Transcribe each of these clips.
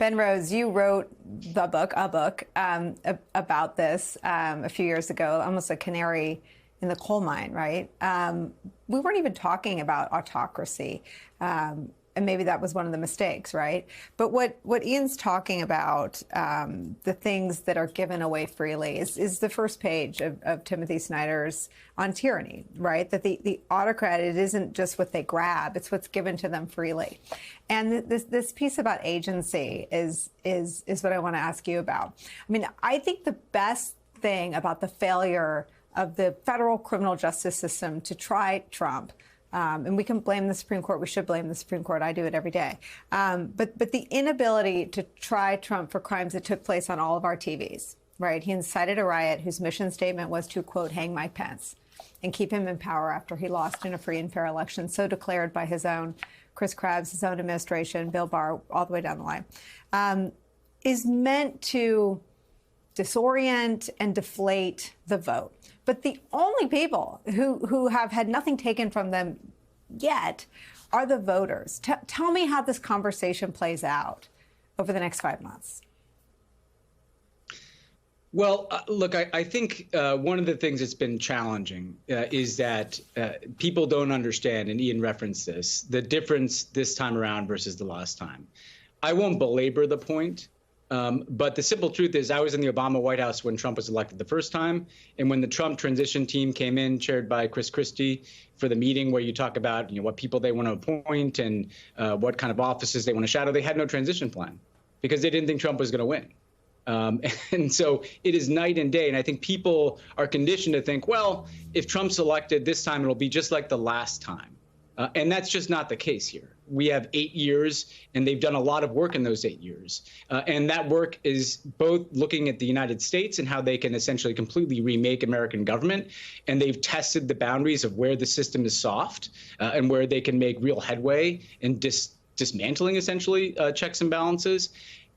Ben Rhodes, you wrote a book about this a few years ago, almost a canary in the coal mine, right? We weren't even talking about autocracy. And maybe that was one of the mistakes, right? But what Ian's talking about, the things that are given away freely, is the first page of Timothy Snyder's On Tyranny, right? That the autocrat, it isn't just what they grab, it's what's given to them freely. And this piece about agency is what I want to ask you about. I mean, I think the best thing about the failure of the federal criminal justice system to try Trump, and we can blame the Supreme Court. We should blame the Supreme Court. I do it every day. But the inability to try Trump for crimes that took place on all of our TVs, right? He incited a riot whose mission statement was to, quote, hang Mike Pence and keep him in power after he lost in a free and fair election, so declared by his own Chris Krebs, his own administration, Bill Barr, all the way down the line, is meant to disorient and deflate the vote. But the only people who have had nothing taken from them yet are the voters. Tell me how this conversation plays out over the next 5 months. Well, look, I think one of the things that's been challenging is that people don't understand, and Ian referenced this, the difference this time around versus the last time. I won't belabor the point. But the simple truth is I was in the Obama White House when Trump was elected the first time. And when the Trump transition team came in, chaired by Chris Christie, for the meeting where you talk about what people they want to appoint and what kind of offices they want to shadow, they had no transition plan because they didn't think Trump was going to win. And so it is night and day. And I think people are conditioned to think, well, if Trump's elected this time, it'll be just like the last time. And that's just not the case here. We have 8 years, and they've done a lot of work in those 8 years. And that work is both looking at the United States and how they can essentially completely remake American government. And they've tested the boundaries of where the system is soft and where they can make real headway in dismantling, essentially, checks and balances.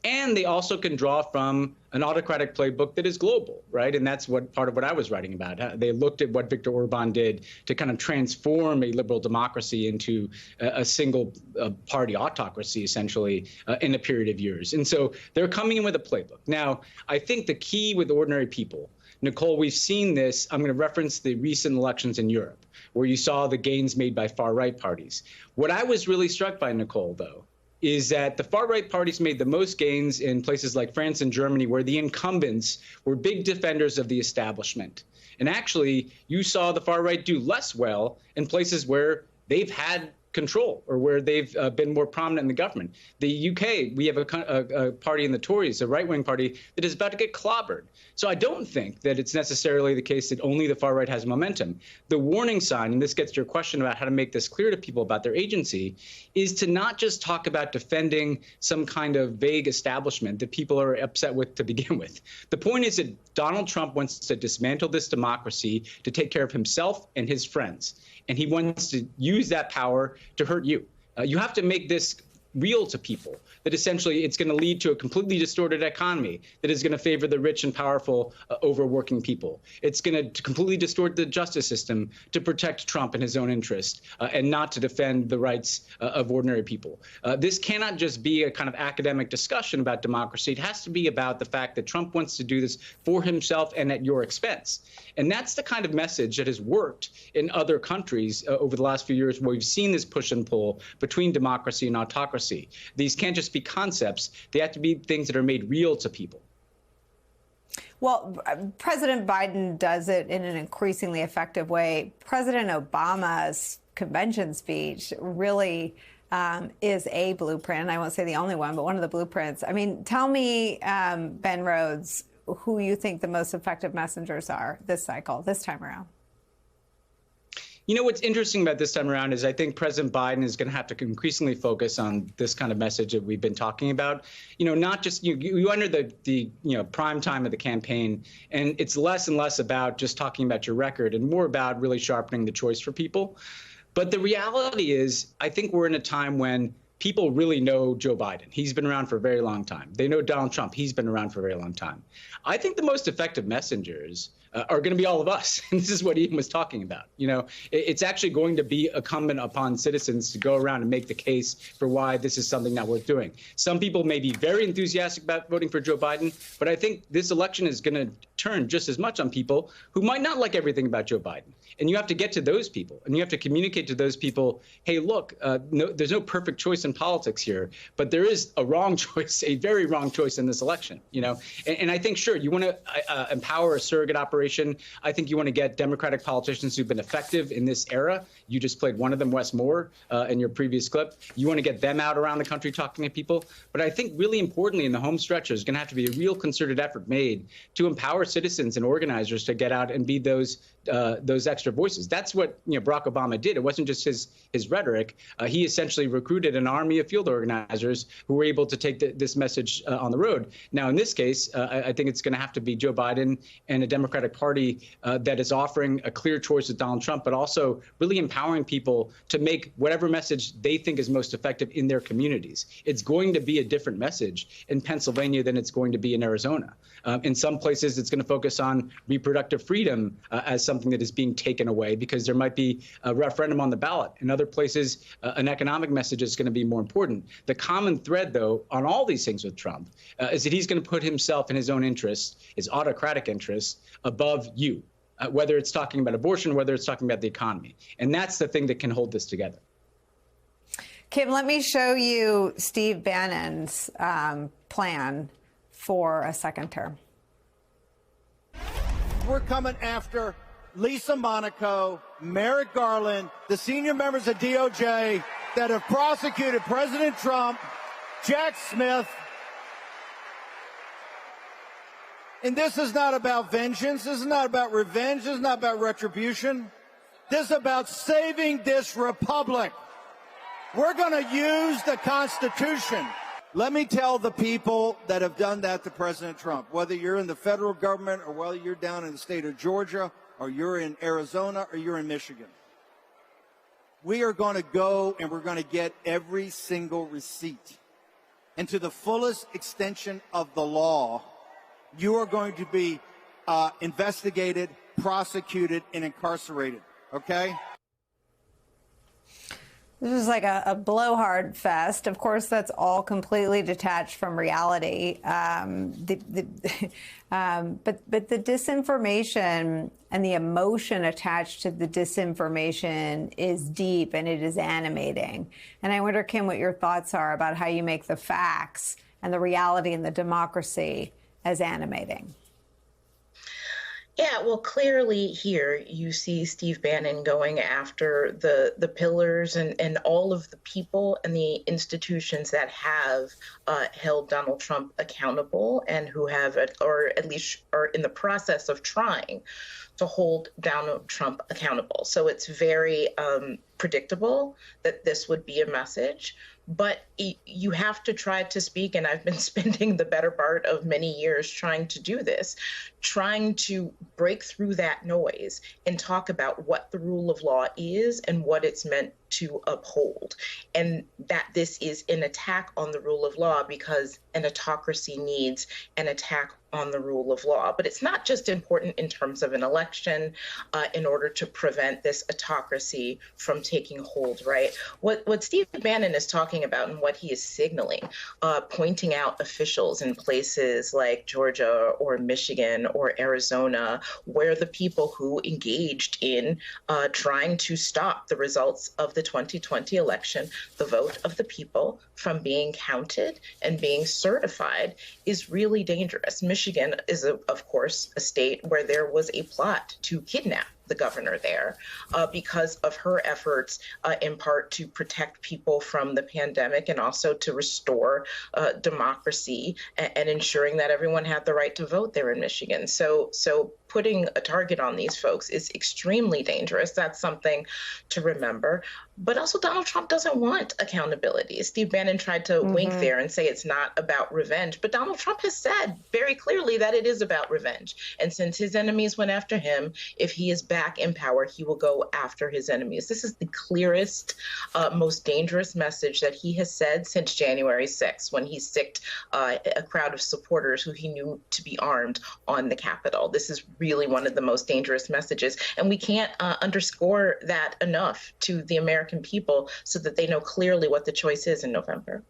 And they also can draw from an autocratic playbook that is global, right? And that's what part of what I was writing about. They looked at what Viktor Orban did to kind of transform a liberal democracy into a single party autocracy, essentially, in a period of years. And so they're coming in with a playbook. Now, I think the key with ordinary people, Nicole, we've seen this. I'm going to reference the recent elections in Europe, where you saw the gains made by far-right parties. What I was really struck by, Nicole, though, is that the far-right parties made the most gains in places like France and Germany, where the incumbents were big defenders of the establishment. And actually, you saw the far-right do less well in places where they've had control or where they've been more prominent in the government. The UK, we have a party in the Tories, a right-wing party, that is about to get clobbered. So I don't think that it's necessarily the case that only the far right has momentum. The warning sign, and this gets to your question about how to make this clear to people about their agency, is to not just talk about defending some kind of vague establishment that people are upset with to begin with. The point is that Donald Trump wants to dismantle this democracy to take care of himself and his friends. And he wants to use that power to hurt you. You have to make this real to people, that essentially it's going to lead to a completely distorted economy that is going to favor the rich and powerful over working people. It's going to completely distort the justice system to protect Trump and his own interest and not to defend the rights of ordinary people. This cannot just be a kind of academic discussion about democracy. It has to be about the fact that Trump wants to do this for himself and at your expense. And that's the kind of message that has worked in other countries over the last few years, where we've seen this push and pull between democracy and autocracy. These can't just be concepts. They have to be things that are made real to people. Well, President Biden does it in an increasingly effective way. President Obama's convention speech really is a blueprint. I won't say the only one, but one of the blueprints. I mean, tell me, Ben Rhodes, who you think the most effective messengers are this cycle, this time around. You know, what's interesting about this time around is I think President Biden is going to have to increasingly focus on this kind of message that we've been talking about. You know, not just you enter the prime time of the campaign, and it's less and less about just talking about your record and more about really sharpening the choice for people. But the reality is, I think we're in a time when people really know Joe Biden. He's been around for a very long time. They know Donald Trump. He's been around for a very long time. I think the most effective messengers are going to be all of us. And this is what Ian was talking about. It's actually going to be incumbent upon citizens to go around and make the case for why this is something not worth doing. Some people may be very enthusiastic about voting for Joe Biden, but I think this election is going to turn just as much on people who might not like everything about Joe Biden. And you have to get to those people, and you have to communicate to those people, hey, look, there's no perfect choice in politics here, but there is a wrong choice, a very wrong choice in this election. And I think, sure, you want to empower a surrogate operation. I think you want to get Democratic politicians who've been effective in this era. You just played one of them, Wes Moore, in your previous clip. You want to get them out around the country talking to people. But I think really importantly in the home stretch, there's going to have to be a real concerted effort made to empower citizens and organizers to get out and be those extra voices. That's what Barack Obama did. It wasn't just his rhetoric. He essentially recruited an army of field organizers who were able to take this message on the road. Now, in this case, I think it's going to have to be Joe Biden and a Democratic Party that is offering a clear choice with Donald Trump, but also really empowering people to make whatever message they think is most effective in their communities. It's going to be a different message in Pennsylvania than it's going to be in Arizona. In some places, it's going to focus on reproductive freedom as something that is being taken away because there might be a referendum on the ballot. In other places, an economic message is going to be more important. The common thread, though, on all these things with Trump is that he's going to put himself and his own interests, his autocratic interests, above you, whether it's talking about abortion, whether it's talking about the economy. And that's the thing that can hold this together. Kim, let me show you Steve Bannon's plan for a second term. We're coming after Lisa Monaco, Merrick Garland, the senior members of DOJ that have prosecuted President Trump, Jack Smith. And this is not about vengeance. This is not about revenge. This is not about retribution. This is about saving this republic. We're going to use the Constitution. Let me tell the people that have done that to President Trump, whether you're in the federal government or whether you're down in the state of Georgia or you're in Arizona or you're in Michigan, we are going to go and we're going to get every single receipt. And to the fullest extension of the law, you are going to be investigated, prosecuted, and incarcerated, okay? This is like a blowhard fest. Of course, that's all completely detached from reality. But the disinformation and the emotion attached to the disinformation is deep and it is animating. And I wonder, Kim, what your thoughts are about how you make the facts and the reality and the democracy as animating. Yeah, well, clearly here you see Steve Bannon going after the pillars and all of the people and the institutions that have held Donald Trump accountable and who have, or at least are in the process of trying to hold Donald Trump accountable. So it's very predictable that this would be a message. But you have to try to speak, and I've been spending the better part of many years trying to do this, trying to break through that noise and talk about what the rule of law is and what it's meant to uphold, and that this is an attack on the rule of law because an autocracy needs an attack on the rule of law. But it's not just important in terms of an election in order to prevent this autocracy from taking hold, right? What Steve Bannon is talking about and what he is signaling, pointing out officials in places like Georgia or Michigan or Arizona, where the people who engaged in trying to stop the results of the 2020 election, the vote of the people, from being counted and being certified is really dangerous. Michigan is, of course, a state where there was a plot to kidnap the governor there because of her efforts in part to protect people from the pandemic and also to restore democracy and ensuring that everyone had the right to vote there in Michigan. So putting a target on these folks is extremely dangerous. That's something to remember. But also, Donald Trump doesn't want accountability. Steve Bannon tried to wink there and say it's not about revenge. But Donald Trump has said very clearly that it is about revenge. And since his enemies went after him, if he is back in power, he will go after his enemies. This is the clearest, most dangerous message that he has said since January 6th, when he sicked a crowd of supporters who he knew to be armed on the Capitol. This is really one of the most dangerous messages. And we can't underscore that enough to the American people so that they know clearly what the choice is in November.